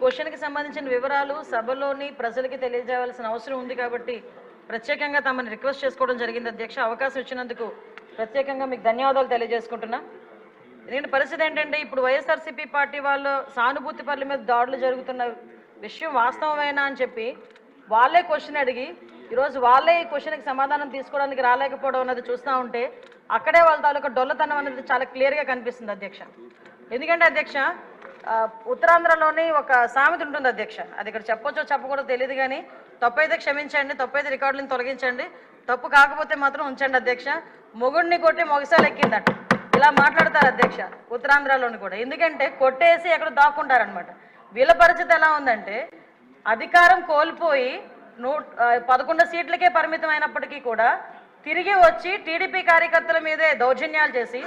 క్వశ్చన్కి సంబంధించిన వివరాలు సభలోని ప్రజలకి తెలియజేయాల్సిన అవసరం ఉంది కాబట్టి ప్రత్యేకంగా తమని రిక్వెస్ట్ చేసుకోవడం జరిగింది అధ్యక్ష. అవకాశం ఇచ్చినందుకు ప్రత్యేకంగా మీకు ధన్యవాదాలు తెలియజేసుకుంటున్నా. ఎందుకంటే పరిస్థితి ఏంటంటే ఇప్పుడు వైఎస్ఆర్సీపీ పార్టీ వాళ్ళు సానుభూతి పనుల మీద దాడులు జరుగుతున్న విషయం వాస్తవమేనా అని చెప్పి వాళ్ళే క్వశ్చన్ అడిగి ఈరోజు వాళ్ళే ఈ క్వశ్చన్కి సమాధానం తీసుకోవడానికి రాలేకపోవడం అన్నది చూస్తూ ఉంటే అక్కడే వాళ్ళ తాలూకా డొల్లతనం అనేది చాలా క్లియర్గా కనిపిస్తుంది అధ్యక్ష. ఎందుకంటే అధ్యక్ష ఉత్తరాంధ్రలోని ఒక సామెత ఉంటుంది అధ్యక్ష, అది ఇక్కడ చెప్పొచ్చో చెప్పకూడదో తెలియదు కానీ తప్పైతే క్షమించండి, తప్పైతే రికార్డులను తొలగించండి, తప్పు కాకపోతే మాత్రం ఉంచండి అధ్యక్ష. మొగుడిని కొట్టి మొగసాలు ఎక్కిందట ఇలా మాట్లాడతారు అధ్యక్ష ఉత్తరాంధ్రలోని కూడా. ఎందుకంటే కొట్టేసి ఎక్కడ దాక్కుంటారనమాట. వీళ్ళ పరిస్థితి ఎలా ఉందంటే అధికారం కోల్పోయి 11 సీట్లకే పరిమితం అయినప్పటికీ కూడా తిరిగి వచ్చి టీడీపీ కార్యకర్తల మీదే దౌర్జన్యాలు చేసి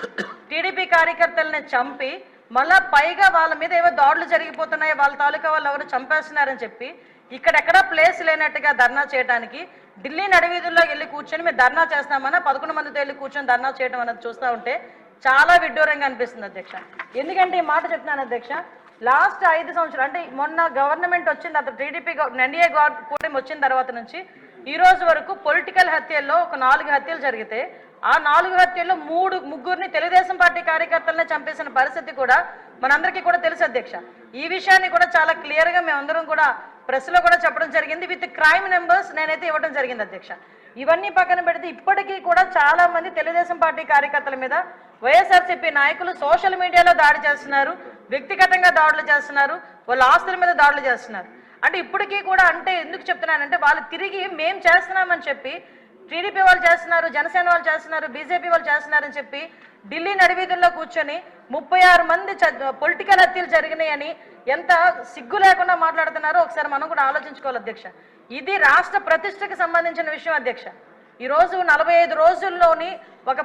టీడీపీ కార్యకర్తలని చంపి మళ్ళా పైగా వాళ్ళ మీద ఏవో దాడులు జరిగిపోతున్నాయి, వాళ్ళ తాలూకా వాళ్ళు ఎవరు చంపేస్తున్నారని చెప్పి ఇక్కడెక్కడా ప్లేస్ లేనట్టుగా ధర్నా చేయడానికి ఢిల్లీ నడివీధుల్లో వెళ్ళి కూర్చొని మేము ధర్నా చేస్తామన్నా 11 మందితో వెళ్ళి కూర్చొని ధర్నా చేయడం అన్నది చూస్తూ ఉంటే చాలా విడ్డూరంగా అనిపిస్తుంది అధ్యక్ష. ఎందుకంటే ఈ మాట చెప్తున్నాను అధ్యక్ష, లాస్ట్ 5 సంవత్సరాలు అంటే మొన్న గవర్నమెంట్ వచ్చింది అతను టీడీపీ ఎన్డీఏ కూటమి వచ్చిన తర్వాత నుంచి ఈ రోజు వరకు పొలిటికల్ హత్యల్లో ఒక 4 హత్యలు జరిగితే ఆ 4 హత్యల్లో ముగ్గురిని తెలుగుదేశం పార్టీ కార్యకర్తలనే చంపేసిన పరిస్థితి కూడా మనందరికీ కూడా తెలుసు అధ్యక్ష. ఈ విషయాన్ని కూడా చాలా క్లియర్గా మేమందరం కూడా ప్రెస్లో కూడా చెప్పడం జరిగింది, విత్ క్రైమ్ నెంబర్స్ నేనైతే ఇవ్వడం జరిగింది అధ్యక్ష. ఇవన్నీ పక్కన పెడితే ఇప్పటికీ కూడా చాలా మంది తెలుగుదేశం పార్టీ కార్యకర్తల మీద వైఎస్ఆర్సీపీ నాయకులు సోషల్ మీడియాలో దాడి చేస్తున్నారు, వ్యక్తిగతంగా దాడులు చేస్తున్నారు, వాళ్ళ ఆస్తుల మీద దాడులు చేస్తున్నారు. అంటే ఇప్పటికీ కూడా అంటే ఎందుకు చెప్తున్నానంటే వాళ్ళు తిరిగి మేము చేస్తున్నామని చెప్పి టీడీపీ వాళ్ళు చేస్తున్నారు, జనసేన వాళ్ళు చేస్తున్నారు, బీజేపీ వాళ్ళు చేస్తున్నారని చెప్పి ఢిల్లీ నడివీధుల్లో కూర్చొని 36 మంది పొలిటికల్ హత్యలు జరిగినాయని ఎంత సిగ్గు లేకుండా మాట్లాడుతున్నారో ఒకసారి మనం కూడా ఆలోచించుకోవాలి అధ్యక్ష. ఇది రాష్ట్ర ప్రతిష్టకు సంబంధించిన విషయం అధ్యక్ష. ఈరోజు 45 రోజుల్లోని ఒక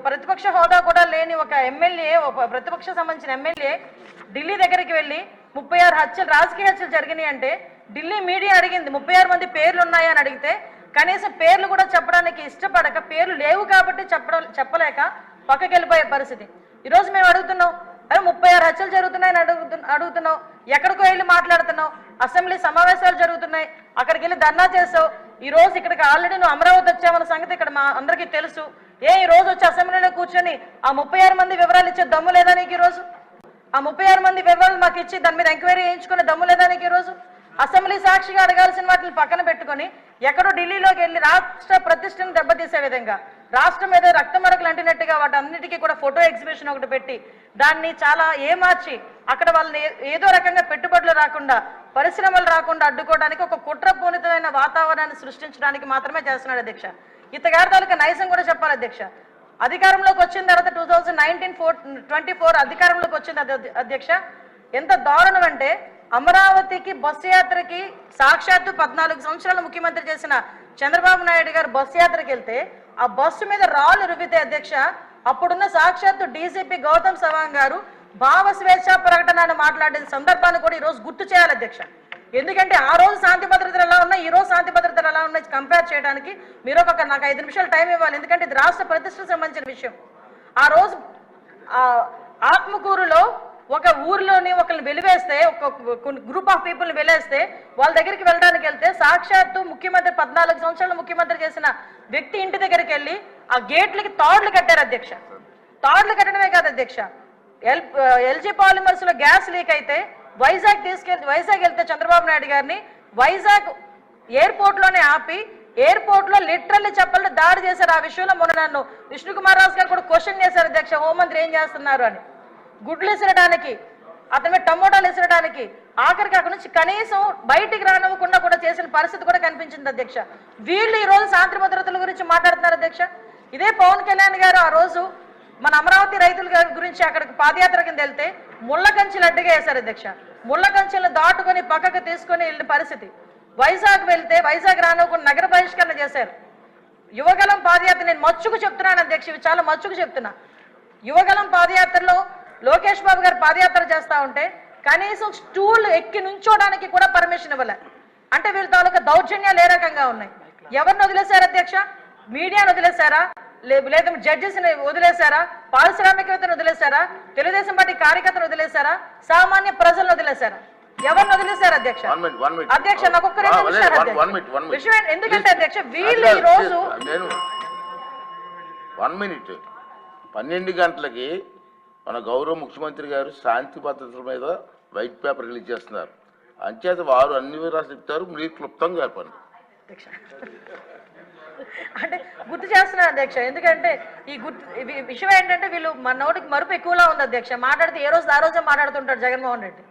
ప్రతిపక్ష హోదా కూడా లేని ఒక ఎమ్మెల్యే, ఒక ప్రతిపక్ష సంబంధించిన ఎమ్మెల్యే ఢిల్లీ దగ్గరికి వెళ్ళి 36 హత్యలు రాజకీయ హత్యలు జరిగినాయి అంటే ఢిల్లీ మీడియా అడిగింది 36 మంది పేర్లు ఉన్నాయని అడిగితే కనీసం పేర్లు కూడా చెప్పడానికి ఇష్టపడక పేర్లు లేవు కాబట్టి చెప్పలేక పక్కకి వెళ్ళిపోయే పరిస్థితి. ఈరోజు మేము అడుగుతున్నాం, అరే 36 హత్యలు జరుగుతున్నాయని అడుగుతున్నావు, ఎక్కడికో వెళ్ళి మాట్లాడుతున్నావు, అసెంబ్లీ సమావేశాలు జరుగుతున్నాయి అక్కడికి వెళ్ళి ధర్నా చేసావు, ఈ రోజు ఇక్కడికి ఆల్రెడీ నువ్వు అమరావతి వచ్చామన్న సంగతి ఇక్కడ మా అందరికీ తెలుసు. ఈ రోజు వచ్చి అసెంబ్లీలో కూర్చొని ఆ 36 మంది వివరాలు ఇచ్చే దమ్ము లేదా నీకు? ఈరోజు ఆ 36 మంది వివరాలు మాకు ఇచ్చి దాని మీద ఎంక్వైరీ చేయించుకునే దమ్ము లేదా నీకు? ఈరోజు అసెంబ్లీ సాక్షిగా అడగాల్సిన వాటిని పక్కన పెట్టుకొని ఎక్కడో ఢిల్లీలోకి వెళ్ళి రాష్ట్ర ప్రతిష్టను దెబ్బతీసే విధంగా రాష్ట్రం మీద రక్తమరకలు అంటినట్టుగా వాటి అన్నిటికీ కూడా ఫోటో ఎగ్జిబిషన్ ఒకటి పెట్టి దాన్ని చాలా ఏమార్చి అక్కడ వాళ్ళని ఏదో రకంగా పెట్టుబడులు రాకుండా పరిశ్రమలు రాకుండా అడ్డుకోవడానికి ఒక కుట్రపూరితమైన వాతావరణాన్ని సృష్టించడానికి మాత్రమే చేస్తున్నాడు అధ్యక్ష. ఇతగారి తాలూకా నైజం కూడా చెప్పాలి అధ్యక్ష. అధికారంలోకి వచ్చిన తర్వాత 2024 అధికారంలోకి వచ్చింది అధ్యక్ష. ఎంత దారుణం అంటే అమరావతికి బస్సు యాత్రకి సాక్షాత్తు 14 సంవత్సరాలు ముఖ్యమంత్రి చేసిన చంద్రబాబు నాయుడు గారు బస్సు యాత్రకి వెళ్తే ఆ బస్సు మీద రాళ్ళు రువ్వితే అధ్యక్ష అప్పుడున్న సాక్షాత్తు డీజీపీ గౌతమ్ సవాంగ్ గారు భావ స్వేచ్ఛ ప్రకటన మాట్లాడిన సందర్భాన్ని కూడా ఈరోజు గుర్తు చేయాలి అధ్యక్ష. ఎందుకంటే ఆ రోజు శాంతి భద్రతలు ఎలా ఉన్నాయి, ఈ రోజు శాంతి భద్రతలు ఎలా ఉన్నాయి కంపేర్ చేయడానికి మీరు నాకు 5 నిమిషాలు టైం ఇవ్వాలి. ఎందుకంటే ఇది రాష్ట్ర ప్రతిష్టకు సంబంధించిన విషయం. ఆ రోజు ఆత్మకూరులో ఒక ఊర్లోని ఒకరిని వెలివేస్తే ఒక గ్రూప్ ఆఫ్ పీపుల్ని వెలేస్తే వాళ్ళ దగ్గరికి వెళ్ళడానికి వెళ్తే సాక్షాత్తు ముఖ్యమంత్రి 14 సంవత్సరాలు ముఖ్యమంత్రి చేసిన వ్యక్తి ఇంటి దగ్గరికి వెళ్ళి ఆ గేట్లకి తాడులు కట్టారు అధ్యక్ష. తాడులు కట్టడమే కాదు అధ్యక్ష, ఎల్జీ పాలిమర్స్ లో గ్యాస్ లీక్ అయితే వైజాగ్ వెళ్తే చంద్రబాబు నాయుడు గారిని వైజాగ్ ఎయిర్పోర్ట్ లోనే ఆపి ఎయిర్పోర్ట్ లో లిటరల్లీ చెప్పాలంటే దాడి చేశారు. ఆ విషయంలో మొన్న నన్ను విష్ణుకుమార్ రాజు గారు కూడా క్వశ్చన్ చేశారు అధ్యక్ష, హోంమంత్రి ఏం చేస్తున్నారు అని. గుడ్లు విసరడానికి, అతని మీద టమోటాలు విసరడానికి, ఆఖరికి అక్కడి నుంచి కనీసం బయటికి రానివ్వకుండా కూడా చేసిన పరిస్థితి కూడా కనిపించింది అధ్యక్ష. వీళ్ళు ఈ రోజు శాంతి భద్రతల గురించి మాట్లాడుతున్నారు అధ్యక్ష. ఇదే పవన్ కళ్యాణ్ గారు ఆ రోజు మన అమరావతి రైతుల గురించి అక్కడికి పాదయాత్ర కింద వెళ్తే ముళ్ళ కంచెలు అడ్డుగా వేశారు అధ్యక్ష. ముళ్ళ కంచెలను దాటుకొని పక్కకు తీసుకొని వెళ్ళిన పరిస్థితి. వైజాగ్ వెళ్తే వైజాగ్ రానివ్వకుండా నగర బహిష్కరణ చేశారు. యువగలం పాదయాత్ర నేను మచ్చుకు చెప్తున్నాను అధ్యక్ష, ఇవి చాలా మచ్చుకు చెప్తున్నా. యువగలం పాదయాత్రలో లోకేష్ బాబు గారు పాదయాత్ర చేస్తూ ఉంటే కనీసం స్టూల్ ఎక్కి నుంచోడానికి కూడా పర్మిషన్ ఇవ్వలే. అంటే వీళ్ళ తాలూకా దౌర్జన్యాలు ఏ రకంగా ఉన్నాయి? ఎవరిని వదిలేశారు అధ్యక్ష? మీడియాను వదిలేశారా, లేదా జడ్జెస్ని వదిలేశారా, పారిశ్రామికవేత్తను వదిలేశారా, తెలుగుదేశం పార్టీ కార్యకర్తను వదిలేశారా, సామాన్య ప్రజలను వదిలేశారా? ఎవరిని వదిలేశారు అధ్యక్ష? అధ్యక్ష నాకు ఒక్క విషయం ఎందుకంటే అధ్యక్ష వీళ్ళు ఈ రోజు 1 minute 12 గంటలకి మన గౌరవ ముఖ్యమంత్రి గారు శాంతి భద్రతల మీద వైట్ పేపర్ రిలీజ్ చేస్తున్నారు. అంచేత వారు అన్ని వివరాలు చెప్తారు, మీరు క్లుప్తంగా చెప్పండి. అంటే గుర్తు చేస్తున్నారు అధ్యక్ష, ఎందుకంటే ఈ విషయం ఏంటంటే వీళ్ళు మన నోటికి మరుపు ఎక్కువలా ఉంది అధ్యక్ష. మాట్లాడితే ఏ రోజు ఆ రోజే మాట్లాడుతుంటాడు జగన్మోహన్ రెడ్డి.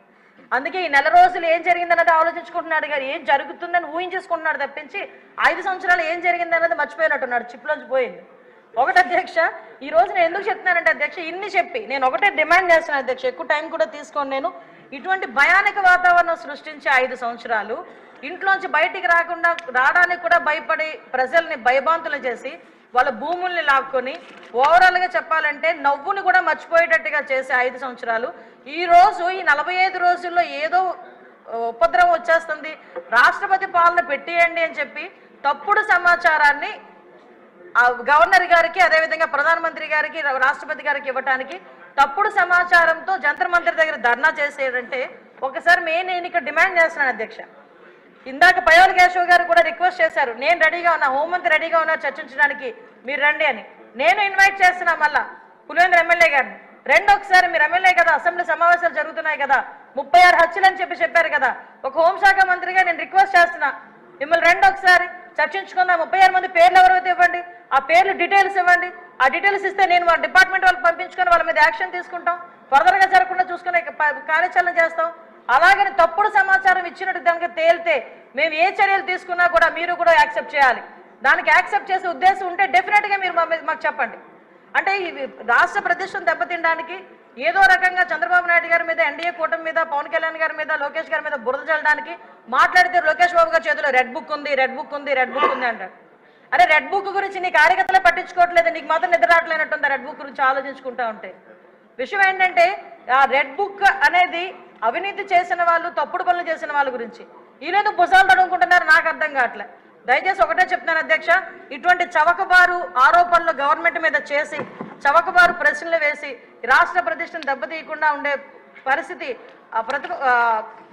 అందుకే ఈ నెల రోజులు ఏం జరిగిందన్నది ఆలోచించుకుంటున్నాడు కానీ ఏం జరుగుతుందని ఊహించేసుకుంటున్నాడు తప్పించి 5 సంవత్సరాలు ఏం జరిగిందన్నది మర్చిపోయినట్టున్నాడు, చిప్లోంచి పోయింది. ఒకటి అధ్యక్ష, ఈ రోజు నేను ఎందుకు చెప్తున్నానంటే అధ్యక్ష, ఇన్ని చెప్పి నేను ఒకటే డిమాండ్ చేస్తున్నాను అధ్యక్ష, ఎక్కువ టైం కూడా తీసుకోను నేను. ఇటువంటి భయానక వాతావరణం సృష్టించి 5 సంవత్సరాలు ఇంట్లోంచి బయటికి రావడానికి కూడా భయపడి ప్రజల్ని భయభాంతులు చేసి వాళ్ళ భూముల్ని లాక్కొని ఓవరాల్గా చెప్పాలంటే నవ్వుని కూడా మర్చిపోయేటట్టుగా చేసే 5 సంవత్సరాలు ఈ రోజు ఈ 45 రోజుల్లో ఏదో ఉపద్రవం వచ్చేస్తుంది, రాష్ట్రపతి పాలన పెట్టేయండి అని చెప్పి తప్పుడు సమాచారాన్ని గవర్నర్ గారికి అదేవిధంగా ప్రధానమంత్రి గారికి రాష్ట్రపతి గారికి ఇవ్వడానికి తప్పుడు సమాచారంతో జంతర్ మంతర్ దగ్గర ధర్నా చేసేదంటే ఒకసారి నేను ఇక్కడ డిమాండ్ చేస్తున్నాను అధ్యక్ష. ఇందాక పయోల్ కేశవ్ గారు కూడా రిక్వెస్ట్ చేశారు, నేను రెడీగా ఉన్నా, హోంమంత్రి రెడీగా ఉన్నా చర్చించడానికి, మీరు రండి అని. నేను ఇన్వైట్ చేస్తున్నా మళ్ళా పులివెందుల ఎమ్మెల్యే గారిని, రెండు ఒకసారి మీరు ఎమ్మెల్యే కదా, అసెంబ్లీ సమావేశాలు జరుగుతున్నాయి కదా, 36 హత్యలు అని చెప్పారు కదా, ఒక హోంశాఖ మంత్రిగా నేను రిక్వెస్ట్ చేస్తున్నా మిమ్మల్ని రెండు ఒకసారి చర్చించుకుందాం. 36 మంది పేర్లు ఎవరైతే ఇవ్వండి, ఆ పేర్లు డీటెయిల్స్ ఇవ్వండి. ఆ డీటెయిల్స్ ఇస్తే నేను వాళ్ళ డిపార్ట్మెంట్ వాళ్ళకి పంపించుకొని వాళ్ళ మీద యాక్షన్ తీసుకుంటాం, ఫర్దర్గా జరగకుండా చూసుకునే కార్యాచరణ చేస్తాం. అలాగని తప్పుడు సమాచారం ఇచ్చినట్టు దానికి తేలితే మేము ఏ చర్యలు తీసుకున్నా కూడా మీరు కూడా యాక్సెప్ట్ చేయాలి. దానికి యాక్సెప్ట్ చేసే ఉద్దేశం ఉంటే డెఫినెట్గా మీరు మాకు చెప్పండి. అంటే ఈ రాష్ట్ర ప్రతిష్టను దెబ్బతినడానికి ఏదో రకంగా చంద్రబాబు నాయుడు గారి మీద, ఎన్డీఏ కూటమి మీద, పవన్ కళ్యాణ్ గారి మీద, లోకేష్ గారి మీద బురద చల్లడానికి మాట్లాడితే లోకేష్ బాబు గారి చేతిలో రెడ్ బుక్ ఉంది అంటారు. అరే రెడ్ బుక్ గురించి నీ కార్యకర్తలే పట్టించుకోవట్లేదు, నీకు మాత్రం నిద్ర రావట్లేనట్టుంది రెడ్ బుక్ గురించి ఆలోచించుకుంటా ఉంటే. విషయం ఏంటంటే ఆ రెడ్ బుక్ అనేది అవినీతి చేసిన వాళ్ళు, తప్పుడు పనులు చేసిన వాళ్ళ గురించి. ఈరోజు భుజాలు తడుముకుంటున్నారు, నాకు అర్థం కావట్లే. దయచేసి ఒకటే చెప్తున్నాను అధ్యక్ష, ఇటువంటి చవకబారు ఆరోపణలు గవర్నమెంట్ మీద చేసి చవకబారు ప్రశ్నలు వేసి రాష్ట్ర ప్రతిష్టను దెబ్బతీయకుండా ఉండే పరిస్థితి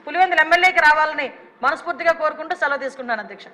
పులివెందుల ఎమ్మెల్యేకి రావాలని మనస్ఫూర్తిగా కోరుకుంటూ సెలవు తీసుకుంటున్నాను అధ్యక్ష.